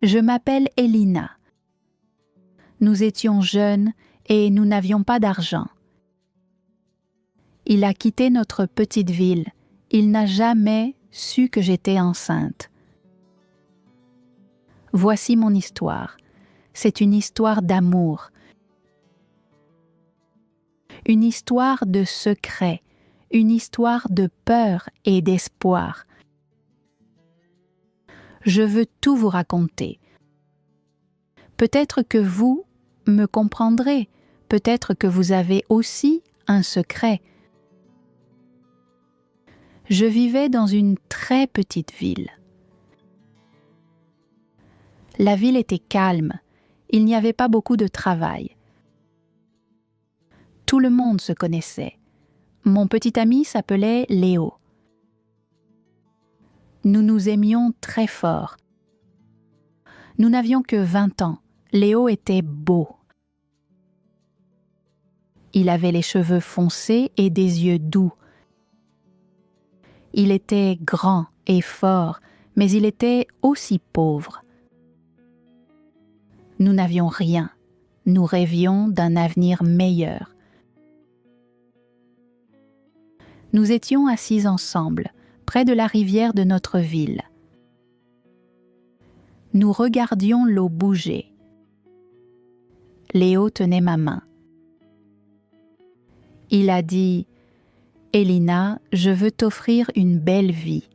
Je m'appelle Elina. Nous étions jeunes et nous n'avions pas d'argent. Il a quitté notre petite ville. Il n'a jamais su que j'étais enceinte. Voici mon histoire. C'est une histoire d'amour. Une histoire de secret. Une histoire de peur et d'espoir. Je veux tout vous raconter. Peut-être que vous me comprendrez. Peut-être que vous avez aussi un secret. Je vivais dans une très petite ville. La ville était calme. Il n'y avait pas beaucoup de travail. Tout le monde se connaissait. Mon petit ami s'appelait Léo. Nous nous aimions très fort. Nous n'avions que 20 ans. Léo était beau. Il avait les cheveux foncés et des yeux doux. Il était grand et fort, mais il était aussi pauvre. Nous n'avions rien. Nous rêvions d'un avenir meilleur. Nous étions assis ensemble, près de la rivière de notre ville. Nous regardions l'eau bouger. Léo tenait ma main. Il a dit « Elina, je veux t'offrir une belle vie.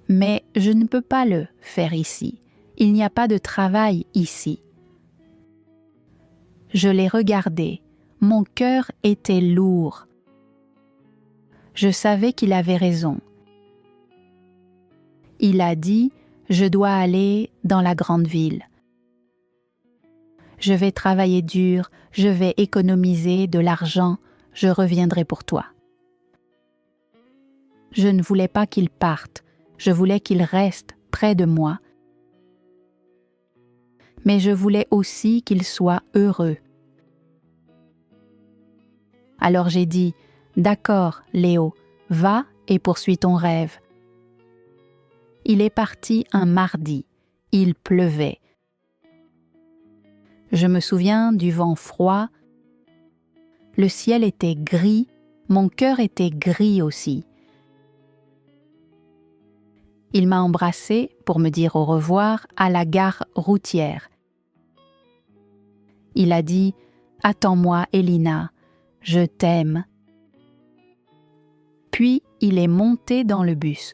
Mais je ne peux pas le faire ici. Il n'y a pas de travail ici. » Je l'ai regardé. Mon cœur était lourd. Je savais qu'il avait raison. Il a dit « Je dois aller dans la grande ville. Je vais travailler dur, je vais économiser de l'argent, je reviendrai pour toi. » Je ne voulais pas qu'il parte, je voulais qu'il reste près de moi. Mais je voulais aussi qu'il soit heureux. Alors j'ai dit « D'accord, Léo, va et poursuis ton rêve. » Il est parti un mardi. Il pleuvait. Je me souviens du vent froid. Le ciel était gris. Mon cœur était gris aussi. Il m'a embrassée pour me dire au revoir à la gare routière. Il a dit « Attends-moi, Elina, je t'aime. » Puis il est monté dans le bus.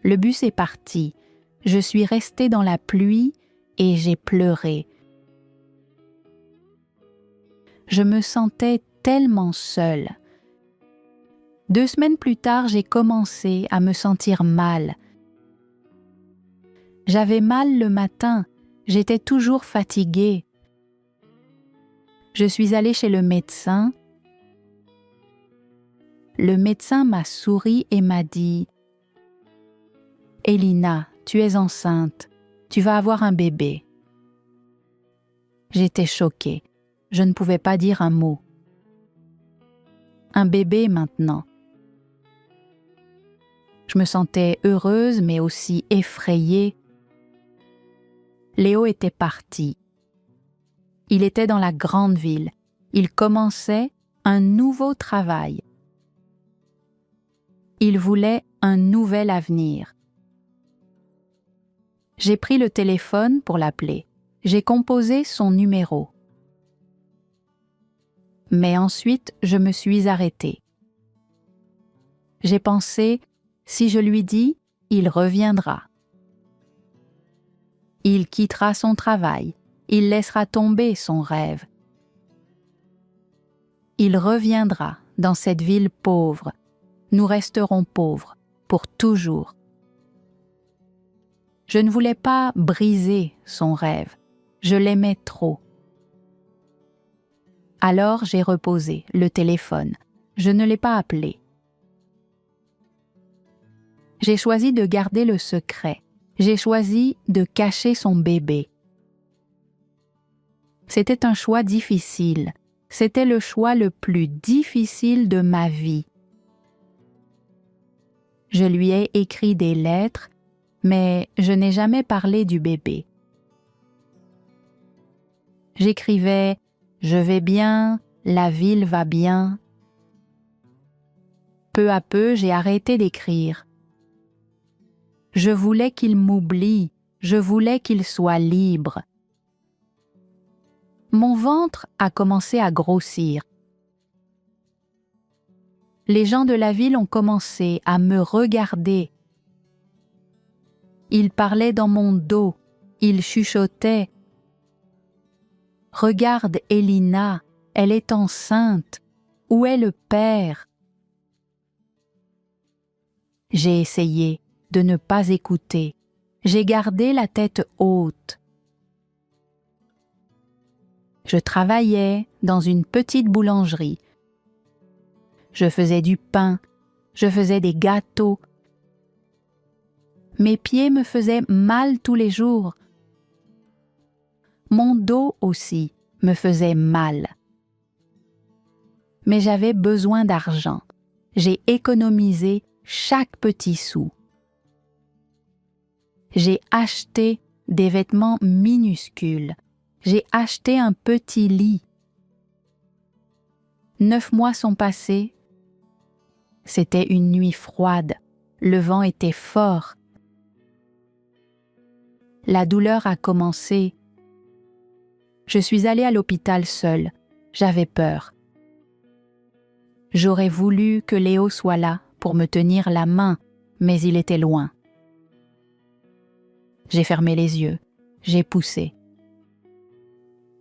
Le bus est parti. Je suis restée dans la pluie et j'ai pleuré. Je me sentais tellement seule. 2 semaines plus tard, j'ai commencé à me sentir mal. J'avais mal le matin, j'étais toujours fatiguée. Je suis allée chez le médecin. Le médecin m'a souri et m'a dit « Elina, tu es enceinte, tu vas avoir un bébé. » J'étais choquée, je ne pouvais pas dire un mot. Un bébé maintenant. Je me sentais heureuse mais aussi effrayée. Léo était parti. Il était dans la grande ville. Il commençait un nouveau travail. Il voulait un nouvel avenir. J'ai pris le téléphone pour l'appeler. J'ai composé son numéro. Mais ensuite, je me suis arrêtée. J'ai pensé, si je lui dis, il reviendra. Il quittera son travail. Il laissera tomber son rêve. Il reviendra dans cette ville pauvre. Nous resterons pauvres pour toujours. Je ne voulais pas briser son rêve. Je l'aimais trop. Alors j'ai reposé le téléphone. Je ne l'ai pas appelé. J'ai choisi de garder le secret. J'ai choisi de cacher son bébé. C'était un choix difficile. C'était le choix le plus difficile de ma vie. Je lui ai écrit des lettres. mais je n'ai jamais parlé du bébé. J'écrivais « Je vais bien, la ville va bien ». Peu à peu, j'ai arrêté d'écrire. Je voulais qu'il m'oublie, je voulais qu'il soit libre. Mon ventre a commencé à grossir. Les gens de la ville ont commencé à me regarder. Ils parlaient dans mon dos, ils chuchotaient. « Regarde Elina, elle est enceinte. Où est le père ?» J'ai essayé de ne pas écouter. J'ai gardé la tête haute. Je travaillais dans une petite boulangerie. Je faisais du pain, je faisais des gâteaux. Mes pieds me faisaient mal tous les jours. Mon dos aussi me faisait mal. Mais j'avais besoin d'argent. J'ai économisé chaque petit sou. J'ai acheté des vêtements minuscules. J'ai acheté un petit lit. 9 mois sont passés. C'était une nuit froide. Le vent était fort. La douleur a commencé. Je suis allée à l'hôpital seule. J'avais peur. J'aurais voulu que Léo soit là pour me tenir la main, mais il était loin. J'ai fermé les yeux. J'ai poussé.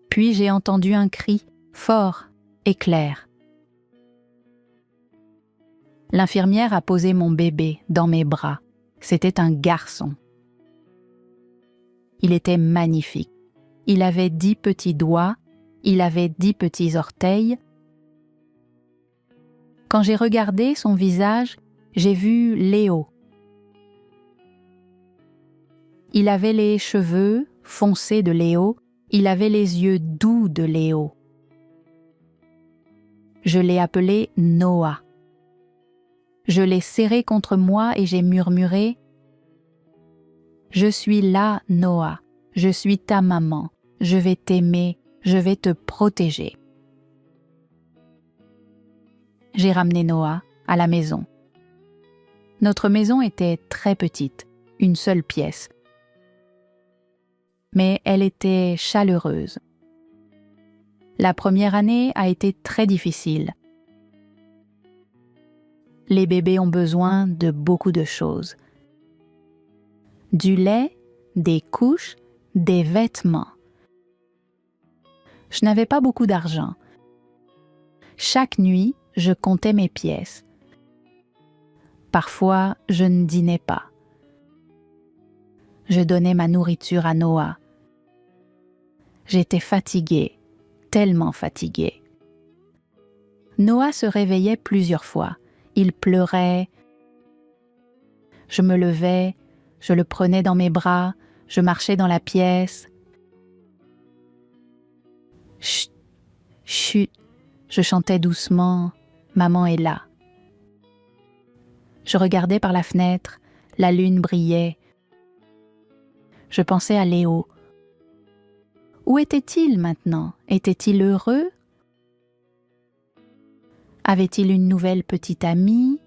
Puis j'ai entendu un cri fort et clair. L'infirmière a posé mon bébé dans mes bras. C'était un garçon. Il était magnifique. Il avait 10 petits doigts, il avait 10 petits orteils. Quand j'ai regardé son visage, j'ai vu Léo. Il avait les cheveux foncés de Léo, il avait les yeux doux de Léo. Je l'ai appelé Noah. Je l'ai serré contre moi et j'ai murmuré « Je suis là, Noah, je suis ta maman, je vais t'aimer, je vais te protéger. » J'ai ramené Noah à la maison. Notre maison était très petite, une seule pièce. Mais elle était chaleureuse. La première année a été très difficile. Les bébés ont besoin de beaucoup de choses. Du lait, des couches, des vêtements. Je n'avais pas beaucoup d'argent. Chaque nuit, je comptais mes pièces. Parfois, je ne dînais pas. Je donnais ma nourriture à Noah. J'étais fatiguée, tellement fatiguée. Noah se réveillait plusieurs fois. Il pleurait. Je me levais, je le prenais dans mes bras, je marchais dans la pièce. Chut, chut, je chantais doucement, maman est là. Je regardais par la fenêtre, la lune brillait. Je pensais à Léo. Où était-il maintenant? Était-il heureux? Avait-il une nouvelle petite amie?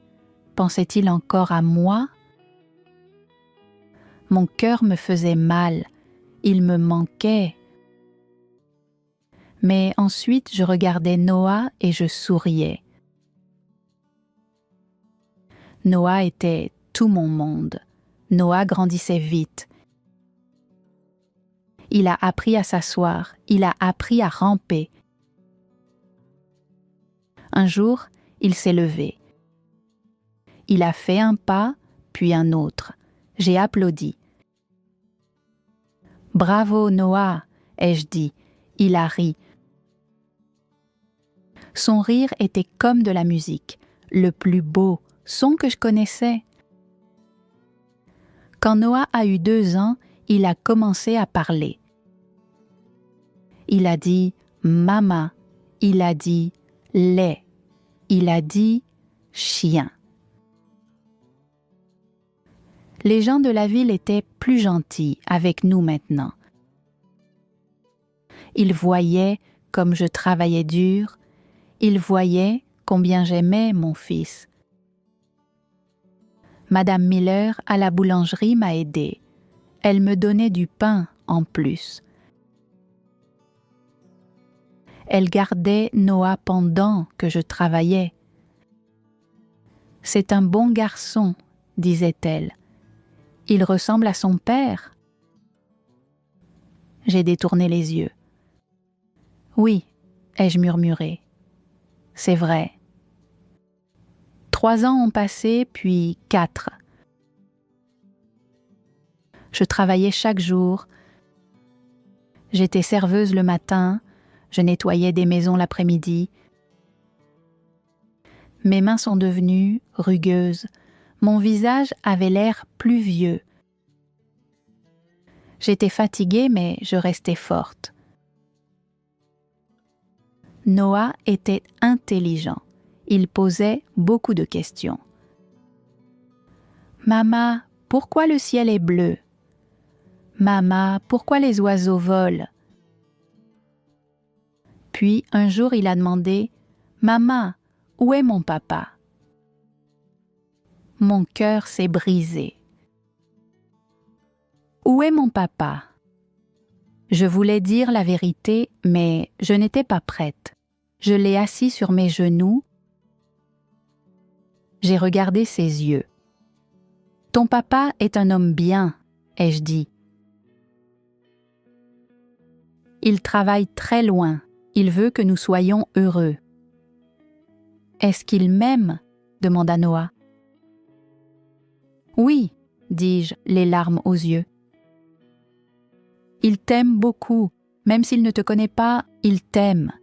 Pensait-il encore à moi? Mon cœur me faisait mal, il me manquait. Mais ensuite, je regardais Noah et je souriais. Noah était tout mon monde. Noah grandissait vite. Il a appris à s'asseoir, il a appris à ramper. Un jour, il s'est levé. Il a fait un pas, puis un autre. J'ai applaudi. « Bravo Noah !» ai-je dit. Il a ri. Son rire était comme de la musique, le plus beau son que je connaissais. Quand Noah a eu 2 ans, il a commencé à parler. Il a dit « Mama », il a dit « lait », il a dit « chien ». Les gens de la ville étaient plus gentils avec nous maintenant. Ils voyaient comme je travaillais dur, ils voyaient combien j'aimais mon fils. Madame Miller à la boulangerie m'a aidée. Elle me donnait du pain en plus. Elle gardait Noah pendant que je travaillais. « C'est un bon garçon », disait-elle. « Il ressemble à son père ?» J'ai détourné les yeux. « Oui », ai-je murmuré. « C'est vrai. » 3 ans ont passé, puis 4. Je travaillais chaque jour. J'étais serveuse le matin, je nettoyais des maisons l'après-midi. Mes mains sont devenues rugueuses, mon visage avait l'air plus vieux. J'étais fatiguée, mais je restais forte. Noah était intelligent. Il posait beaucoup de questions. « Maman, pourquoi le ciel est bleu ? Maman, pourquoi les oiseaux volent ? » Puis un jour il a demandé « Maman, où est mon papa ?» Mon cœur s'est brisé. « Où est mon papa ?» Je voulais dire la vérité, mais je n'étais pas prête. Je l'ai assis sur mes genoux. J'ai regardé ses yeux. « Ton papa est un homme bien, » ai-je dit. « Il travaille très loin. Il veut que nous soyons heureux. »« Est-ce qu'il m'aime ?» demanda Noah. « Oui, » dis-je, les larmes aux yeux. « Il t'aime beaucoup. Même s'il ne te connaît pas, il t'aime. »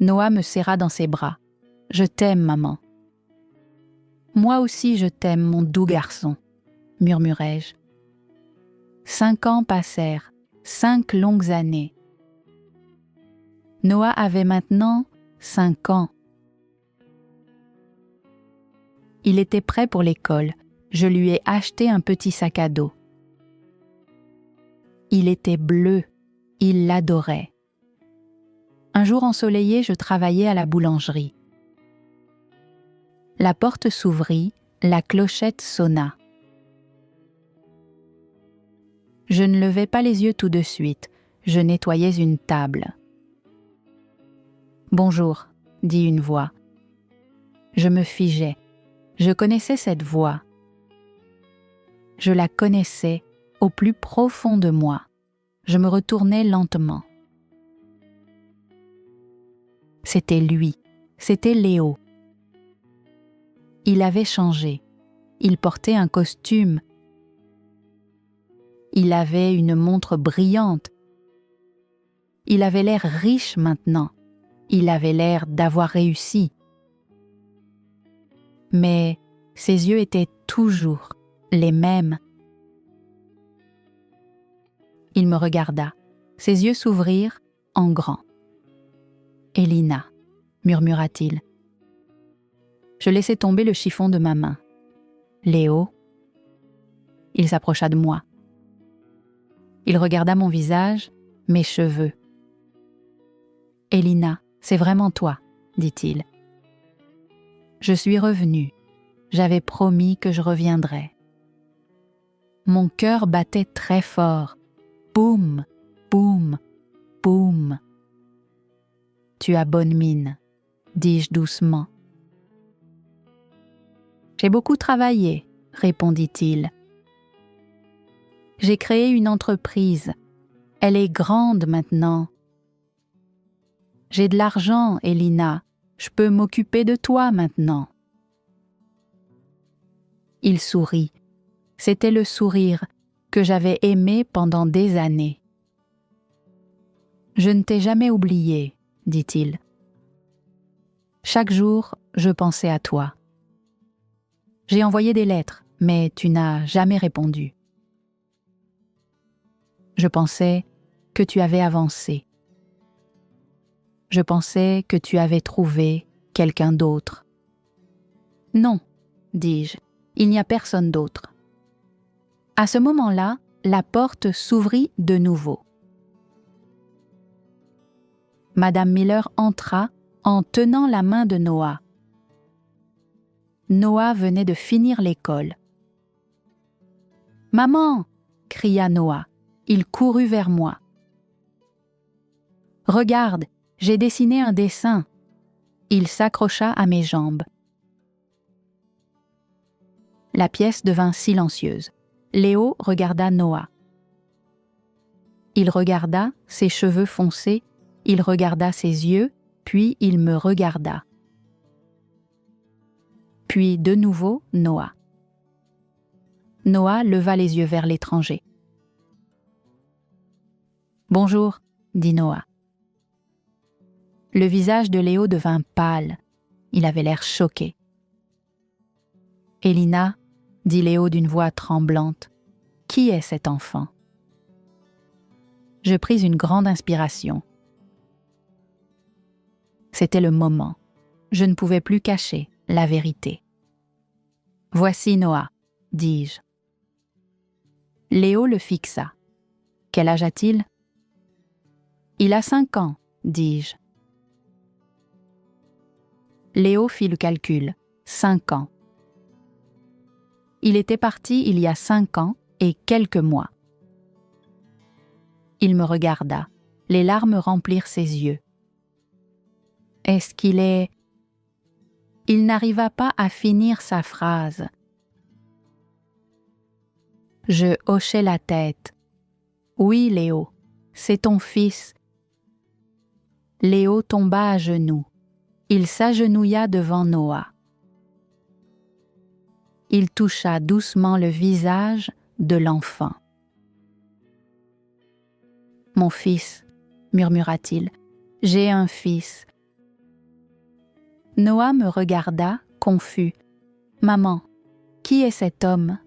Noah me serra dans ses bras. « Je t'aime, maman. »« Moi aussi je t'aime, mon doux garçon, » murmurai-je. 5 ans passèrent, 5 longues années. Noah avait maintenant 5 ans. Il était prêt pour l'école. Je lui ai acheté un petit sac à dos. Il était bleu. Il l'adorait. Un jour ensoleillé, je travaillais à la boulangerie. La porte s'ouvrit, la clochette sonna. Je ne levai pas les yeux tout de suite. Je nettoyais une table. « Bonjour », dit une voix. Je me figeai. Je connaissais cette voix. Je la connaissais au plus profond de moi. Je me retournai lentement. C'était lui, c'était Léo. Il avait changé. Il portait un costume. Il avait une montre brillante. Il avait l'air riche maintenant. Il avait l'air d'avoir réussi. Mais ses yeux étaient toujours les mêmes. Il me regarda. Ses yeux s'ouvrirent en grand. « Elina » murmura-t-il. Je laissai tomber le chiffon de ma main. « Léo ?» Il s'approcha de moi. Il regarda mon visage, mes cheveux. « Elina, c'est vraiment toi, » dit-il. Je suis revenue. J'avais promis que je reviendrais. Mon cœur battait très fort. Boum, boum, boum. « Tu as bonne mine, » dis-je doucement. « J'ai beaucoup travaillé, » répondit-il. « J'ai créé une entreprise. Elle est grande maintenant. J'ai de l'argent, Elina. Je peux m'occuper de toi maintenant. » Il sourit. C'était le sourire que j'avais aimé pendant des années. « Je ne t'ai jamais oublié, » dit-il. « Chaque jour, je pensais à toi. J'ai envoyé des lettres, mais tu n'as jamais répondu. Je pensais que tu avais avancé. Je pensais que tu avais trouvé quelqu'un d'autre. »« Non, dis-je, Il n'y a personne d'autre. À ce moment-là, la porte s'ouvrit de nouveau. Madame Miller entra en tenant la main de Noah. Noah venait de finir l'école. « Maman !» cria Noah. Il courut vers moi. « Regarde, j'ai dessiné un dessin. » Il s'accrocha à mes jambes. La pièce devint silencieuse. Léo regarda Noah. Il regarda ses cheveux foncés, il regarda ses yeux, puis il me regarda. Puis de nouveau Noah. Noah leva les yeux vers l'étranger. « Bonjour », dit Noah. Le visage de Léo devint pâle. Il avait l'air choqué. « Elina », dit Léo d'une voix tremblante, « qui est cet enfant ?» Je pris une grande inspiration. C'était le moment. Je ne pouvais plus cacher la vérité. « Voici Noah », dis-je. Léo le fixa. « Quel âge a-t-il » ? « Il a 5 ans, dis-je. Léo fit le calcul. 5 ans. Il était parti il y a 5 ans et quelques mois. Il me regarda. Les larmes remplirent ses yeux. Est-ce qu'il est... Il n'arriva pas à finir sa phrase. Je hochai la tête. Oui, Léo, c'est ton fils. Léo tomba à genoux. Il s'agenouilla devant Noah. Il toucha doucement le visage de l'enfant. « Mon fils, » murmura-t-il, « j'ai un fils. » Noah me regarda, confus. « Maman, qui est cet homme ?»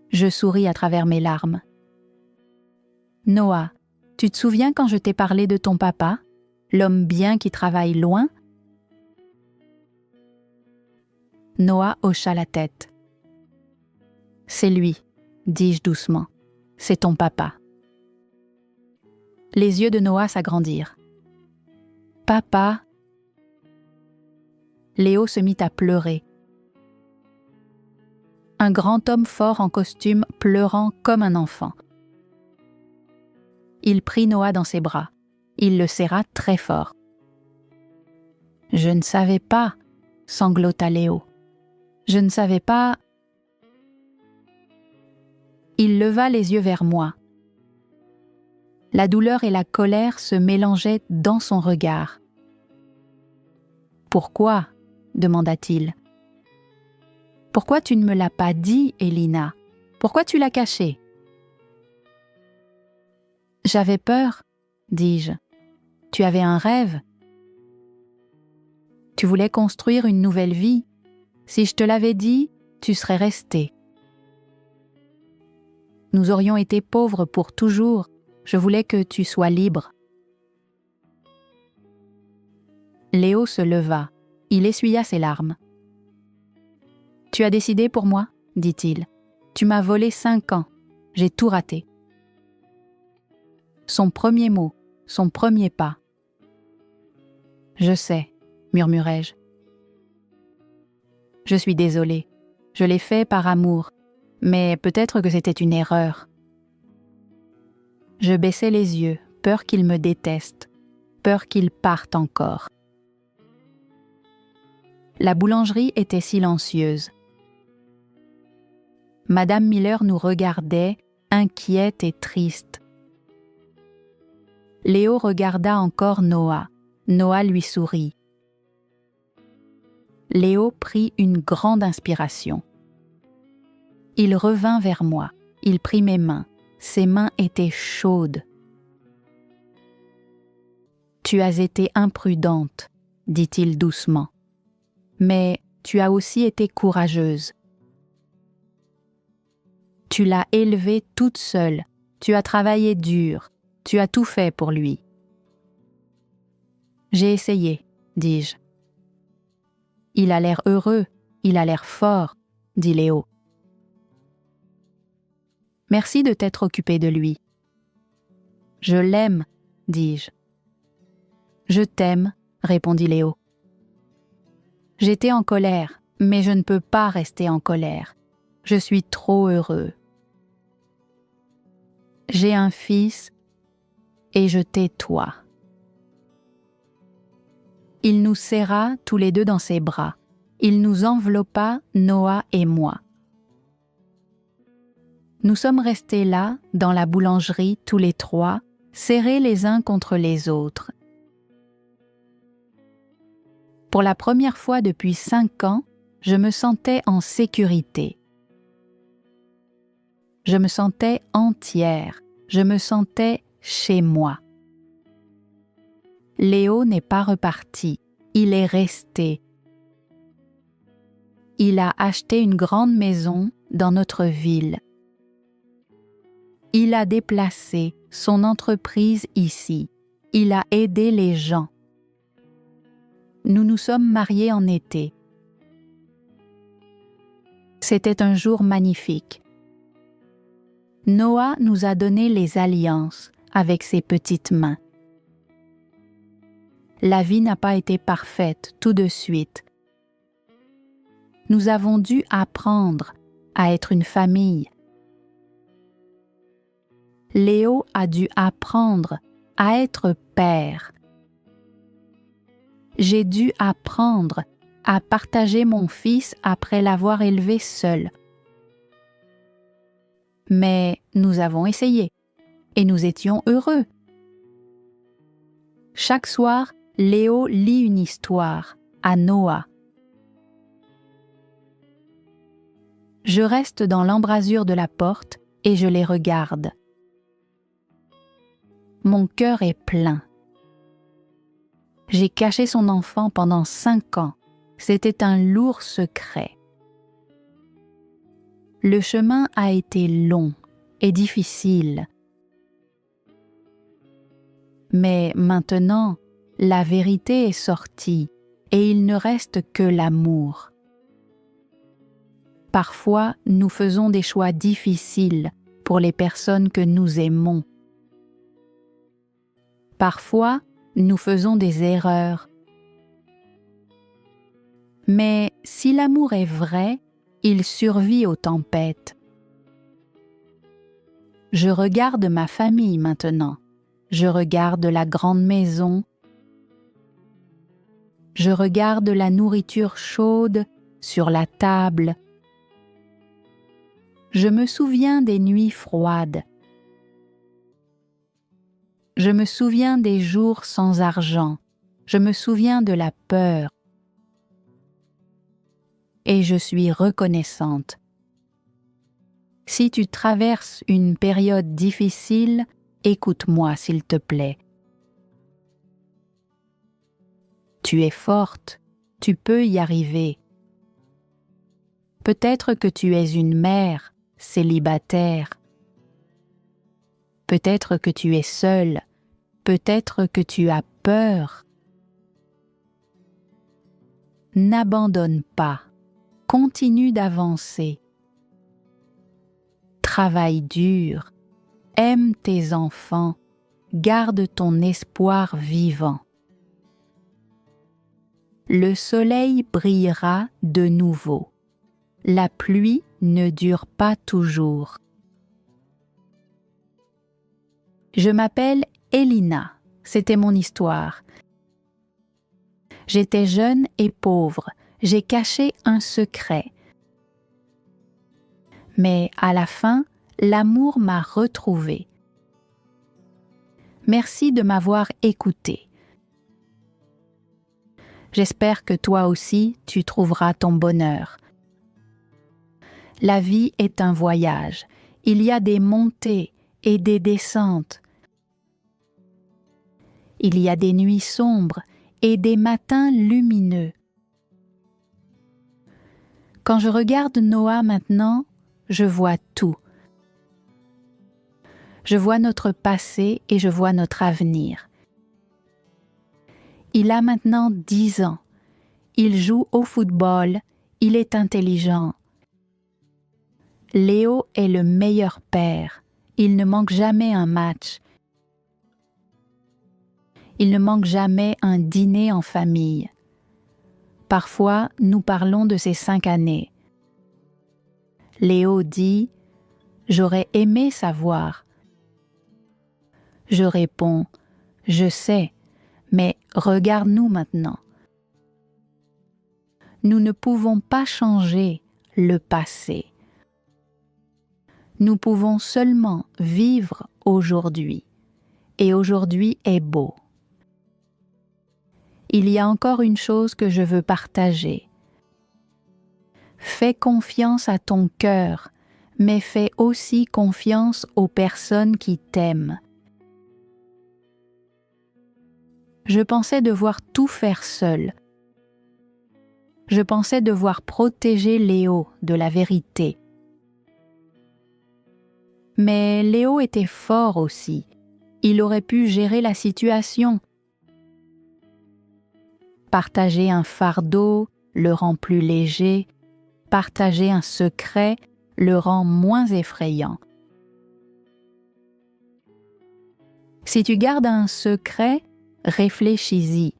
Je souris à travers mes larmes. « Noah, tu te souviens quand je t'ai parlé de ton papa, l'homme bien qui travaille loin ?» Noah hocha la tête. « C'est lui, » dis-je doucement. « C'est ton papa. » Les yeux de Noah s'agrandirent. « Papa ?» Léo se mit à pleurer. Un grand homme fort en costume pleurant comme un enfant. Il prit Noah dans ses bras. Il le serra très fort. « Je ne savais pas, » sanglota Léo. « Je ne savais pas... » Il leva les yeux vers moi. La douleur et la colère se mélangeaient dans son regard. « Pourquoi ?» demanda-t-il. « Pourquoi tu ne me l'as pas dit, Elina ? Pourquoi tu l'as caché ?» « J'avais peur, » dis-je. « Tu avais un rêve. Tu voulais construire une nouvelle vie. Si je te l'avais dit, tu serais resté. Nous aurions été pauvres pour toujours. Je voulais que tu sois libre. » Léo se leva. Il essuya ses larmes. « Tu as décidé pour moi, » dit-il. « Tu m'as volé 5 ans. J'ai tout raté. » Son premier mot, son premier pas. « Je sais, » murmurai-je. « Je suis désolée. Je l'ai fait par amour, mais peut-être que c'était une erreur. » Je baissai les yeux, peur qu'il me déteste, peur qu'il parte encore. La boulangerie était silencieuse. Madame Miller nous regardait, inquiète et triste. Léo regarda encore Noah. Noah lui sourit. Léo prit une grande inspiration. Il revint vers moi. Il prit mes mains. Ses mains étaient chaudes. « Tu as été imprudente, » dit-il doucement. « Mais tu as aussi été courageuse. Tu l'as élevé toute seule. Tu as travaillé dur. Tu as tout fait pour lui. » « J'ai essayé, dis-je. Il a l'air heureux. il a l'air fort, dit Léo. Merci de t'être occupé de lui. Je l'aime, dis-je. Je t'aime, répondit Léo. J'étais en colère, mais je ne peux pas rester en colère. Je suis trop heureux. J'ai un fils et je t'ai toi. Il nous serra tous les deux dans ses bras. Il nous enveloppa, Noah et moi. Nous sommes restés là, dans la boulangerie, tous les trois, serrés les uns contre les autres. Pour la première fois depuis 5 ans, je me sentais en sécurité. Je me sentais entière, je me sentais chez moi. Léo n'est pas reparti, il est resté. Il a acheté une grande maison dans notre ville. Il a déplacé son entreprise ici. Il a aidé les gens. Nous nous sommes mariés en été. C'était un jour magnifique. Noah nous a donné les alliances avec ses petites mains. La vie n'a pas été parfaite tout de suite. Nous avons dû apprendre à être une famille. Léo a dû apprendre à être père. J'ai dû apprendre à partager mon fils après l'avoir élevé seul. Mais nous avons essayé et nous étions heureux. Chaque soir, Léo lit une histoire à Noah. Je reste dans l'embrasure de la porte et je les regarde. Mon cœur est plein. J'ai caché son enfant pendant 5 ans. C'était un lourd secret. Le chemin a été long et difficile. Mais maintenant, la vérité est sortie et il ne reste que l'amour. Parfois, nous faisons des choix difficiles pour les personnes que nous aimons. Parfois, nous faisons des erreurs. Mais si l'amour est vrai, il survit aux tempêtes. Je regarde ma famille maintenant. Je regarde la grande maison. Je regarde la nourriture chaude sur la table. Je me souviens des nuits froides. Je me souviens des jours sans argent. Je me souviens de la peur. Et je suis reconnaissante. Si tu traverses une période difficile, écoute-moi s'il te plaît. Tu es forte, tu peux y arriver. Peut-être que tu es une mère, célibataire. Peut-être que tu es seule, peut-être que tu as peur. N'abandonne pas, continue d'avancer. Travaille dur, aime tes enfants, garde ton espoir vivant. Le soleil brillera de nouveau. La pluie ne dure pas toujours. Je m'appelle Elina, c'était mon histoire. J'étais jeune et pauvre, j'ai caché un secret. Mais à la fin, l'amour m'a retrouvée. Merci de m'avoir écoutée. J'espère que toi aussi, tu trouveras ton bonheur. La vie est un voyage. Il y a des montées et des descentes. Il y a des nuits sombres et des matins lumineux. Quand je regarde Noah maintenant, je vois tout. Je vois notre passé et je vois notre avenir. Il a maintenant 10 ans. Il joue au football, Il est intelligent. Léo est le meilleur père. Il ne manque jamais un match. Il ne manque jamais un dîner en famille. Parfois, nous parlons de ses 5 années. Léo dit « J'aurais aimé savoir ». Je réponds « Je sais, mais regarde-nous maintenant ». Nous ne pouvons pas changer le passé. Nous pouvons seulement vivre aujourd'hui. Et aujourd'hui est beau. Il y a encore une chose que je veux partager. Fais confiance à ton cœur, mais fais aussi confiance aux personnes qui t'aiment. Je pensais devoir tout faire seul. Je pensais devoir protéger Léo de la vérité. Mais Léo était fort aussi. Il aurait pu gérer la situation. Partager un fardeau le rend plus léger. Partager un secret le rend moins effrayant. Si tu gardes un secret, réfléchis-y.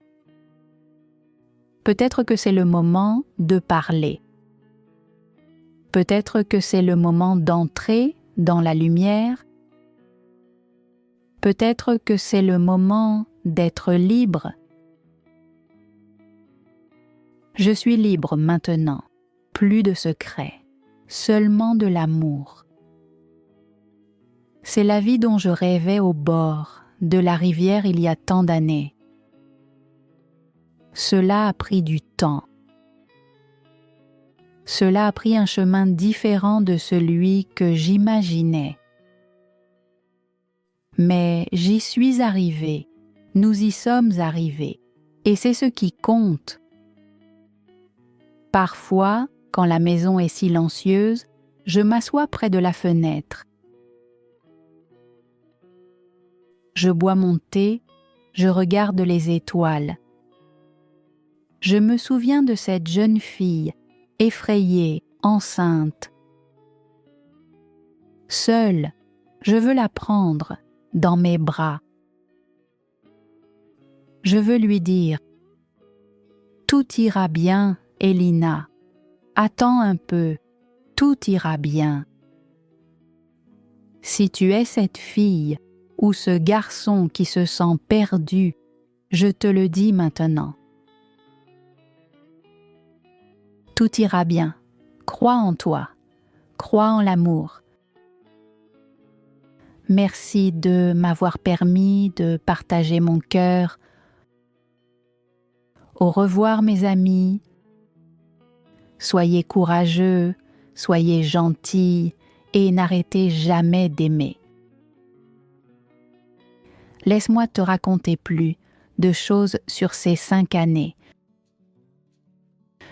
Peut-être que c'est le moment de parler. Peut-être que c'est le moment d'entrer dans la lumière. Peut-être que c'est le moment d'être libre. Je suis libre maintenant, plus de secrets, seulement de l'amour. C'est la vie dont je rêvais au bord de la rivière il y a tant d'années. Cela a pris du temps. Cela a pris un chemin différent de celui que j'imaginais. Mais j'y suis arrivée, nous y sommes arrivés, et c'est ce qui compte. Parfois, quand la maison est silencieuse, je m'assois près de la fenêtre. Je bois mon thé, je regarde les étoiles. Je me souviens de cette jeune fille, effrayée, enceinte. Seule, je veux la prendre dans mes bras. Je veux lui dire « Tout ira bien, Elina. Attends un peu, tout ira bien. » Si tu es cette fille ou ce garçon qui se sent perdu, je te le dis maintenant. Tout ira bien. Crois en toi. Crois en l'amour. Merci de m'avoir permis de partager mon cœur. Au revoir mes amis. Soyez courageux, soyez gentils et n'arrêtez jamais d'aimer. Laisse-moi te raconter plus de choses sur ces 5 années.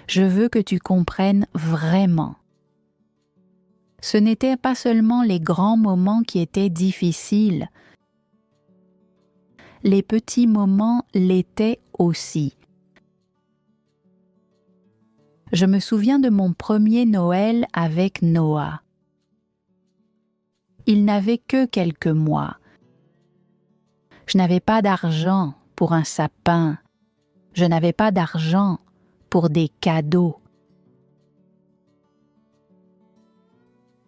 Je veux que tu comprennes vraiment. Ce n'étaient pas seulement les grands moments qui étaient difficiles. Les petits moments l'étaient aussi. Je me souviens de mon premier Noël avec Noah. Il n'avait que quelques mois. Je n'avais pas d'argent pour un sapin. Je n'avais pas d'argent pour des cadeaux.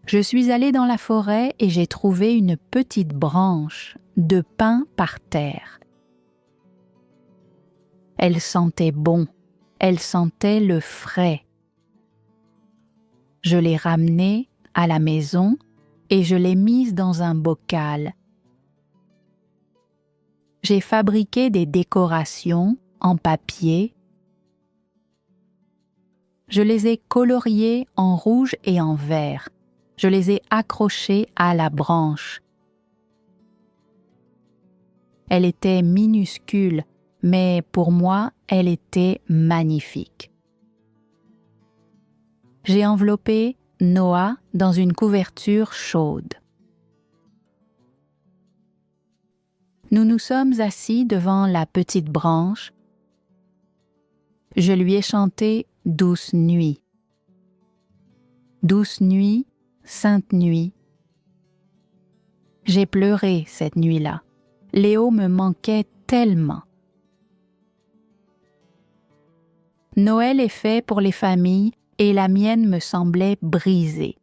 Je suis allée dans la forêt et j'ai trouvé une petite branche de pin par terre. Elle sentait bon, elle sentait le frais. Je l'ai ramenée à la maison et je l'ai mise dans un bocal. J'ai fabriqué des décorations en papier. Je les ai coloriées en rouge et en vert. Je les ai accrochées à la branche. Elle était minuscule, mais pour moi, elle était magnifique. J'ai enveloppé Noah dans une couverture chaude. Nous nous sommes assis devant la petite branche. Je lui ai chanté « Douce nuit ». Douce nuit, sainte nuit. J'ai pleuré cette nuit-là. Léo me manquait tellement. Noël est fait pour les familles et la mienne me semblait brisée.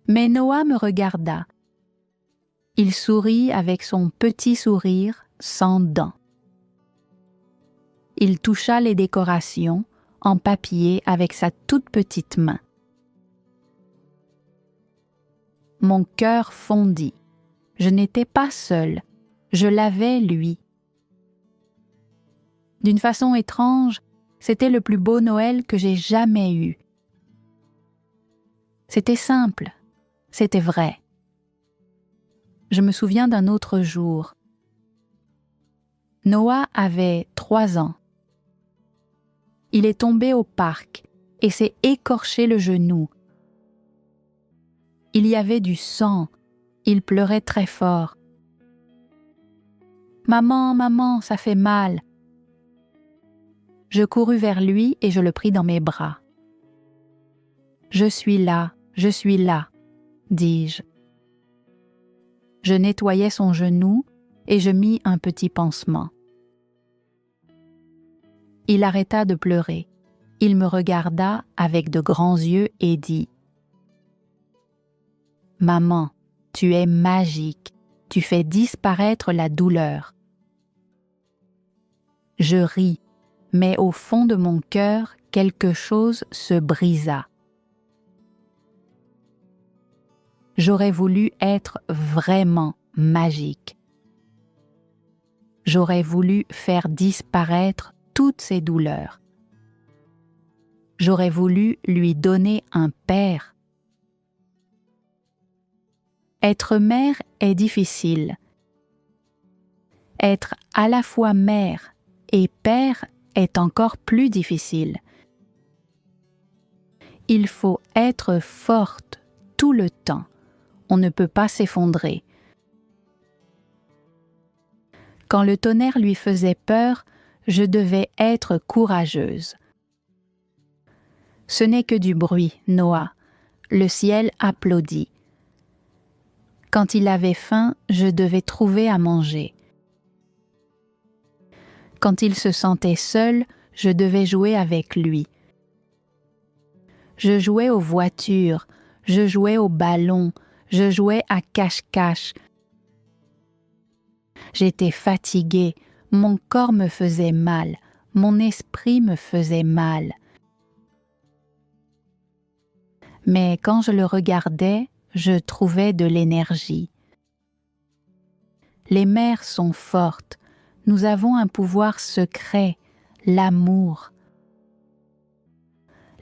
Mais Noah me regarda. Il sourit avec son petit sourire sans dents. Il toucha les décorations en papier avec sa toute petite main. Mon cœur fondit. Je n'étais pas seule, je l'avais lui. D'une façon étrange, c'était le plus beau Noël que j'ai jamais eu. C'était simple, c'était vrai. Je me souviens d'un autre jour. Noah avait 3 ans. Il est tombé au parc et s'est écorché le genou. Il y avait du sang, il pleurait très fort. « Maman, maman, ça fait mal !» Je courus vers lui et je le pris dans mes bras. « Je suis là, dis-je. Je nettoyais son genou et je mis un petit pansement. Il arrêta de pleurer. Il me regarda avec de grands yeux et dit « Maman, tu es magique, tu fais disparaître la douleur. » Je ris, mais au fond de mon cœur, quelque chose se brisa. J'aurais voulu être vraiment magique. J'aurais voulu faire disparaître toutes ses douleurs. J'aurais voulu lui donner un père. Être mère est difficile. Être à la fois mère et père est encore plus difficile. Il faut être forte tout le temps. On ne peut pas s'effondrer. Quand le tonnerre lui faisait peur, je devais être courageuse. Ce n'est que du bruit, Noah. Le ciel applaudit. Quand il avait faim, je devais trouver à manger. Quand il se sentait seul, je devais jouer avec lui. Je jouais aux voitures, je jouais aux ballons, je jouais à cache-cache. J'étais fatiguée, mon corps me faisait mal, mon esprit me faisait mal. Mais quand je le regardais, je trouvais de l'énergie. Les mères sont fortes, nous avons un pouvoir secret, l'amour.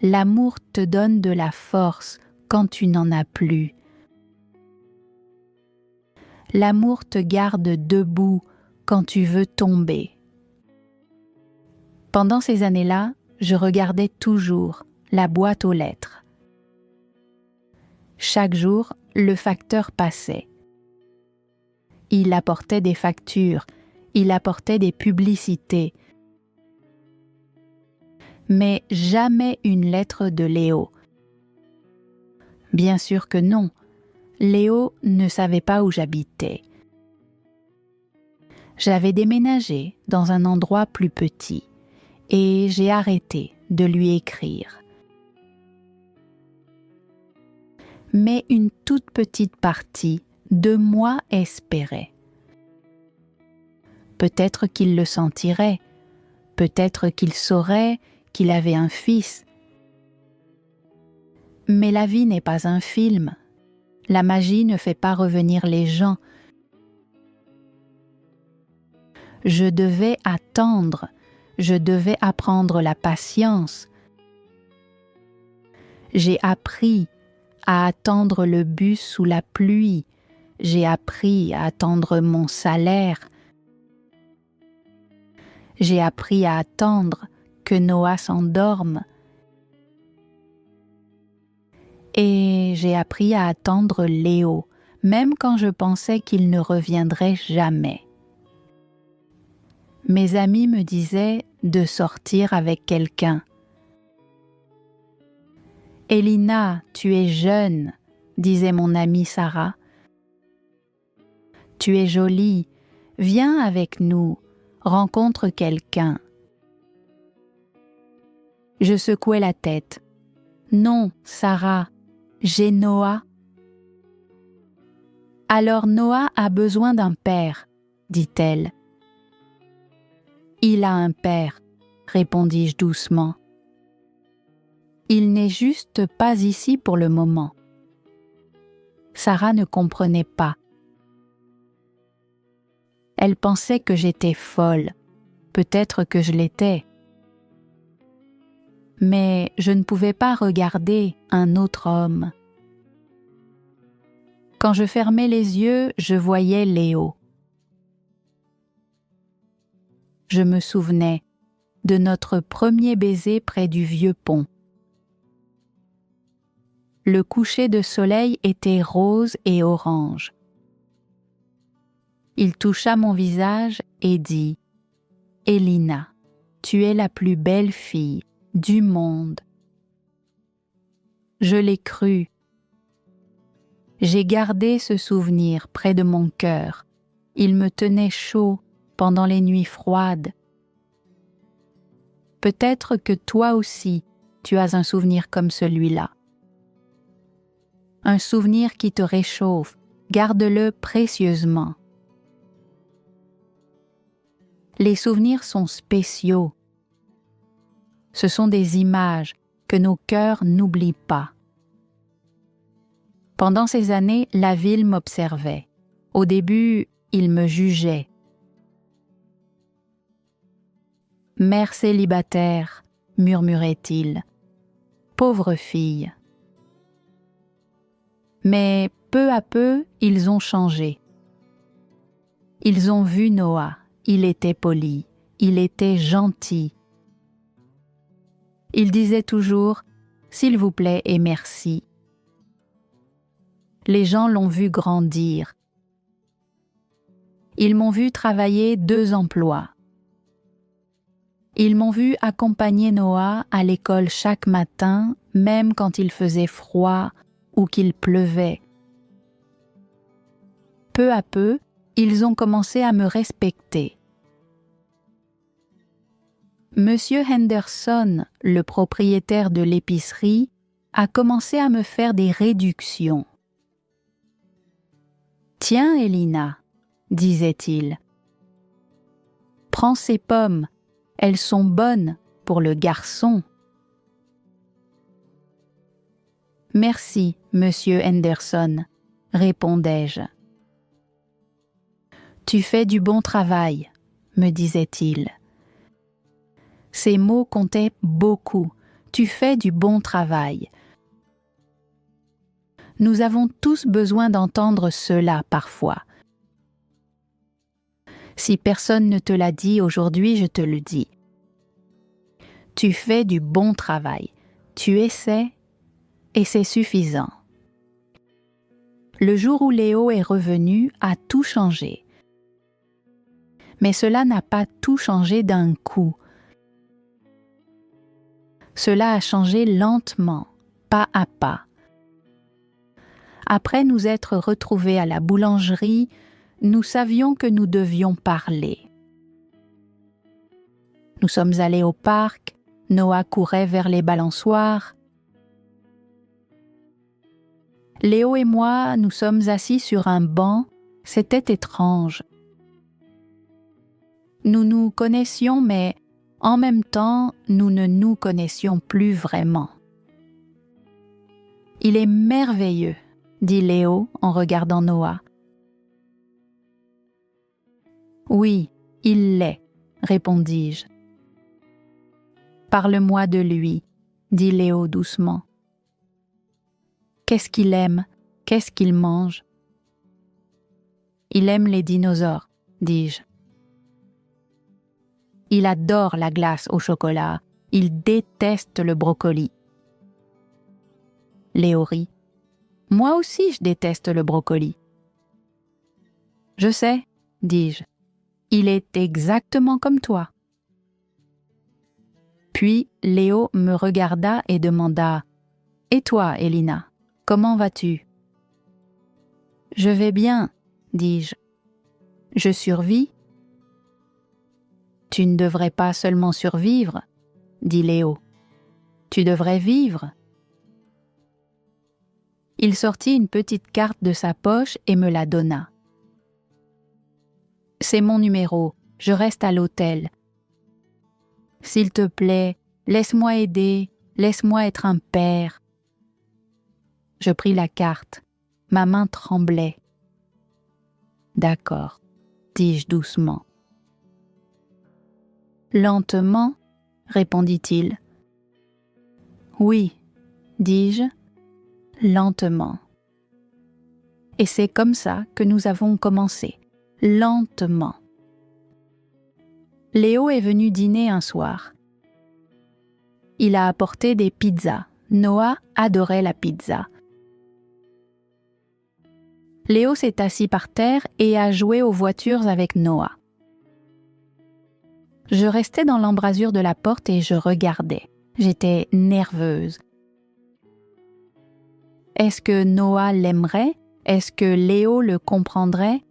L'amour te donne de la force quand tu n'en as plus. L'amour te garde debout quand tu veux tomber. Pendant ces années-là, je regardais toujours la boîte aux lettres. Chaque jour, le facteur passait. Il apportait des factures, il apportait des publicités. Mais jamais une lettre de Léo. Bien sûr que non. Léo ne savait pas où j'habitais. J'avais déménagé dans un endroit plus petit et j'ai arrêté de lui écrire. Mais une toute petite partie de moi espérait. Peut-être qu'il le sentirait, peut-être qu'il saurait qu'il avait un fils. Mais la vie n'est pas un film. La magie ne fait pas revenir les gens. Je devais attendre, je devais apprendre la patience. J'ai appris à attendre le bus sous la pluie, j'ai appris à attendre mon salaire. J'ai appris à attendre que Noah s'endorme. Et j'ai appris à attendre Léo, même quand je pensais qu'il ne reviendrait jamais. Mes amis me disaient de sortir avec quelqu'un. Elina, tu es jeune, disait mon amie Sarah. Tu es jolie, viens avec nous, rencontre quelqu'un. Je secouai la tête. Non, Sarah, j'ai Noah. Alors Noah a besoin d'un père, dit-elle. Il a un père, répondis-je doucement. Il n'est juste pas ici pour le moment. Sarah ne comprenait pas. Elle pensait que j'étais folle. Peut-être que je l'étais. Mais je ne pouvais pas regarder un autre homme. Quand je fermais les yeux, je voyais Léo. Je me souvenais de notre premier baiser près du vieux pont. Le coucher de soleil était rose et orange. Il toucha mon visage et dit « Elina, tu es la plus belle fille du monde. » Je l'ai cru. J'ai gardé ce souvenir près de mon cœur. Il me tenait chaud pendant les nuits froides. Peut-être que toi aussi, tu as un souvenir comme celui-là. Un souvenir qui te réchauffe, garde-le précieusement. Les souvenirs sont spéciaux. Ce sont des images que nos cœurs n'oublient pas. Pendant ces années, la ville m'observait. Au début, il me jugeait. « Mère célibataire », murmurait-il, « pauvre fille ». Mais peu à peu, ils ont changé. Ils ont vu Noah, il était poli, il était gentil. Il disait toujours « s'il vous plaît et merci ». Les gens l'ont vu grandir. Ils m'ont vu travailler 2 emplois. Ils m'ont vu accompagner Noah à l'école chaque matin, même quand il faisait froid ou qu'il pleuvait. Peu à peu, ils ont commencé à me respecter. Monsieur Henderson, le propriétaire de l'épicerie, a commencé à me faire des réductions. « Tiens, Elina, disait-il, prends ces pommes, elles sont bonnes pour le garçon. » « Merci, monsieur Henderson, répondais-je. « Tu fais du bon travail, me disait-il. Ces mots comptaient beaucoup. Tu fais du bon travail. Nous avons tous besoin d'entendre cela parfois. Si personne ne te l'a dit aujourd'hui, je te le dis. Tu fais du bon travail. Tu essaies et c'est suffisant. Le jour où Léo est revenu a tout changé. Mais cela n'a pas tout changé d'un coup. Cela a changé lentement, pas à pas. Après nous être retrouvés à la boulangerie, nous savions que nous devions parler. Nous sommes allés au parc, Noah courait vers les balançoires. Léo et moi, nous sommes assis sur un banc, c'était étrange. Nous nous connaissions, mais en même temps, nous ne nous connaissions plus vraiment. « Il est merveilleux », dit Léo en regardant Noah. « Oui, il l'est, répondis-je. »« Parle-moi de lui, » dit Léo doucement. « Qu'est-ce qu'il aime? Qu'est-ce qu'il mange? »« Il aime les dinosaures, » dis-je. « Il adore la glace au chocolat. Il déteste le brocoli. » Léo rit. « Moi aussi, je déteste le brocoli. »« Je sais, » dis-je. « Il est exactement comme toi. » Puis Léo me regarda et demanda Et toi, Elina, comment vas-tu ? Je vais bien, dis-je. Je survis. Tu ne devrais pas seulement survivre, dit Léo. Tu devrais vivre. Il sortit une petite carte de sa poche et me la donna. C'est mon numéro, je reste à l'hôtel. S'il te plaît, laisse-moi aider, laisse-moi être un père. Je pris la carte, ma main tremblait. D'accord, dis-je doucement. Lentement, répondit-il. Oui, dis-je, lentement. Et c'est comme ça que nous avons commencé, lentement. Léo est venu dîner un soir. Il a apporté des pizzas. Noah adorait la pizza. Léo s'est assis par terre et a joué aux voitures avec Noah. Je restais dans l'embrasure de la porte et je regardais. J'étais nerveuse. Est-ce que Noah l'aimerait ? Est-ce que Léo le comprendrait ?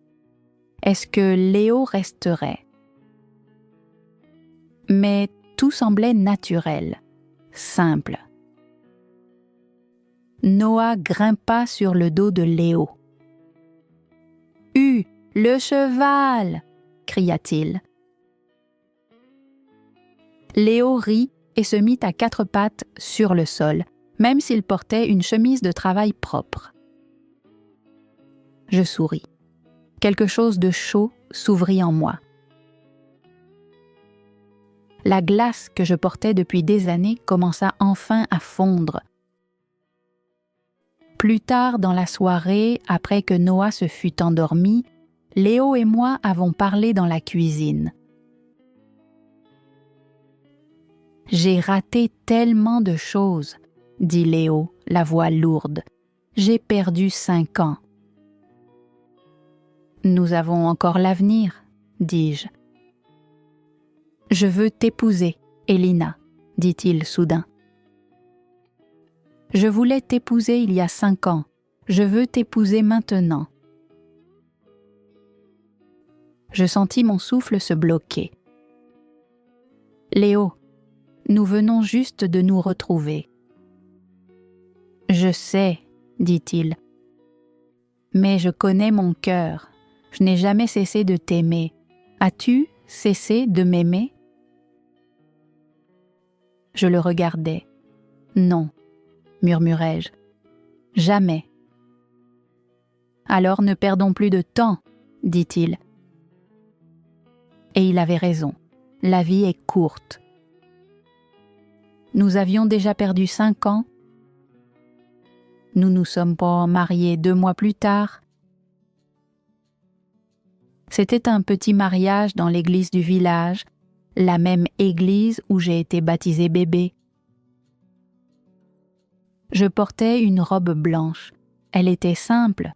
Est-ce que Léo resterait ? Mais tout semblait naturel, simple. Noah grimpa sur le dos de Léo. « Le cheval !» cria-t-il. Léo rit et se mit à quatre pattes sur le sol, même s'il portait une chemise de travail propre. Je souris. Quelque chose de chaud s'ouvrit en moi. La glace que je portais depuis des années commença enfin à fondre. Plus tard dans la soirée, après que Noah se fut endormi, Léo et moi avons parlé dans la cuisine. « J'ai raté tellement de choses, » dit Léo, la voix lourde. « J'ai perdu 5 ans. » « Nous avons encore l'avenir, » dis-je. « Je veux t'épouser, Elina, » dit-il soudain. « Je voulais t'épouser il y a 5 ans. Je veux t'épouser maintenant. » Je sentis mon souffle se bloquer. « Léo, nous venons juste de nous retrouver. »« Je sais, » dit-il. « Mais je connais mon cœur. Je n'ai jamais cessé de t'aimer. As-tu cessé de m'aimer ?» Je le regardais. « Non, » murmurai-je. « Jamais. »« Alors ne perdons plus de temps, » dit-il. Et il avait raison. La vie est courte. Nous avions déjà perdu 5 ans. Nous nous sommes pas mariés 2 mois plus tard. C'était un petit mariage dans l'église du village, la même église où j'ai été baptisé bébé. Je portais une robe blanche. Elle était simple,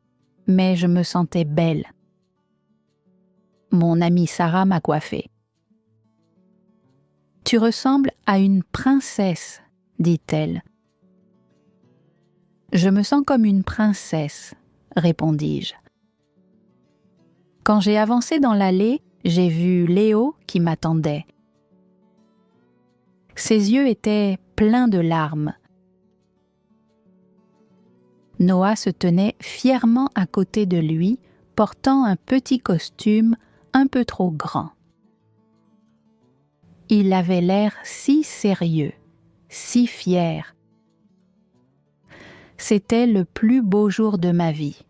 mais je me sentais belle. Mon amie Sarah m'a coiffée. « Tu ressembles à une princesse, » dit-elle. « Je me sens comme une princesse, » répondis-je. Quand j'ai avancé dans l'allée, j'ai vu Léo qui m'attendait. Ses yeux étaient pleins de larmes. Noah se tenait fièrement à côté de lui, portant un petit costume un peu trop grand. Il avait l'air si sérieux, si fier. C'était le plus beau jour de ma vie.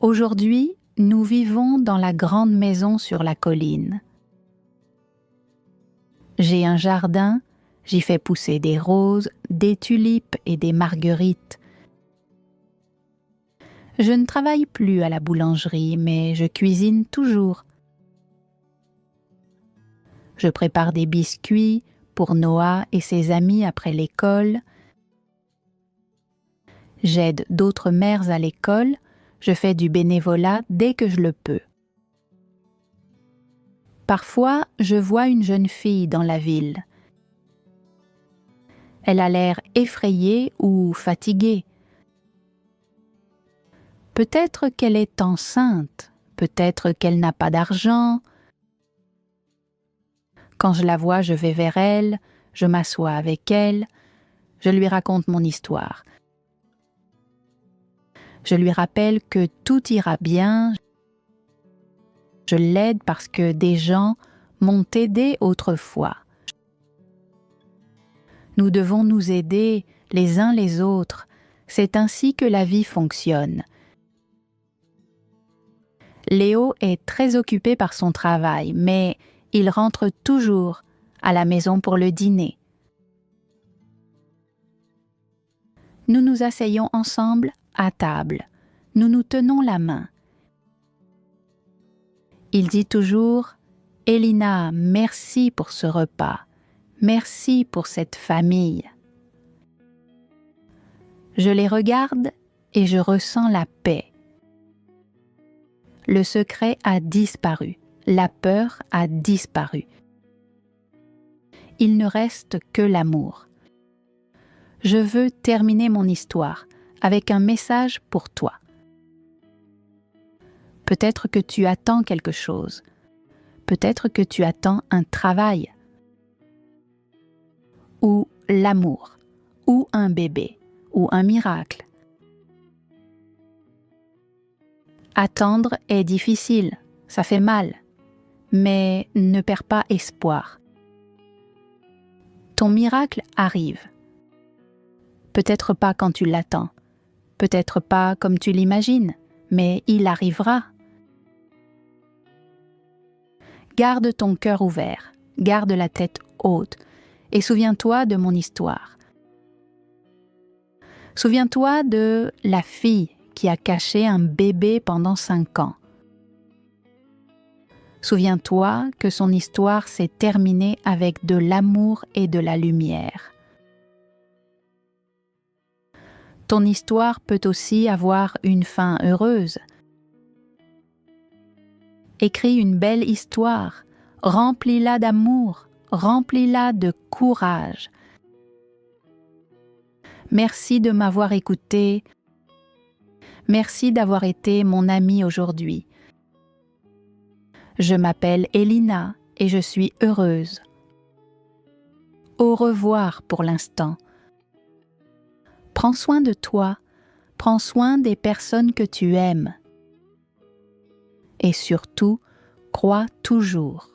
Aujourd'hui, nous vivons dans la grande maison sur la colline. J'ai un jardin, j'y fais pousser des roses, des tulipes et des marguerites. Je ne travaille plus à la boulangerie, mais je cuisine toujours. Je prépare des biscuits pour Noah et ses amis après l'école. J'aide d'autres mères à l'école. Je fais du bénévolat dès que je le peux. Parfois, je vois une jeune fille dans la ville. Elle a l'air effrayée ou fatiguée. Peut-être qu'elle est enceinte, peut-être qu'elle n'a pas d'argent. Quand je la vois, je vais vers elle, je m'assois avec elle, je lui raconte mon histoire. Je lui rappelle que tout ira bien. Je l'aide parce que des gens m'ont aidé autrefois. Nous devons nous aider les uns les autres. C'est ainsi que la vie fonctionne. Léo est très occupé par son travail, mais il rentre toujours à la maison pour le dîner. Nous nous asseyons ensemble à table. Nous nous tenons la main. Il dit toujours « Elina, merci pour ce repas. Merci pour cette famille. » Je les regarde et je ressens la paix. Le secret a disparu. La peur a disparu. Il ne reste que l'amour. Je veux terminer mon histoire avec un message pour toi. Peut-être que tu attends quelque chose. Peut-être que tu attends un travail. Ou l'amour. Ou un bébé. Ou un miracle. Attendre est difficile, ça fait mal. Mais ne perds pas espoir. Ton miracle arrive. Peut-être pas quand tu l'attends. Peut-être pas comme tu l'imagines, mais il arrivera. Garde ton cœur ouvert, garde la tête haute et souviens-toi de mon histoire. Souviens-toi de la fille qui a caché un bébé pendant 5 ans. Souviens-toi que son histoire s'est terminée avec de l'amour et de la lumière. Ton histoire peut aussi avoir une fin heureuse. Écris une belle histoire, remplis-la d'amour, remplis-la de courage. Merci de m'avoir écouté. Merci d'avoir été mon amie aujourd'hui. Je m'appelle Elina et je suis heureuse. Au revoir pour l'instant. Prends soin de toi, prends soin des personnes que tu aimes. Et surtout, crois toujours.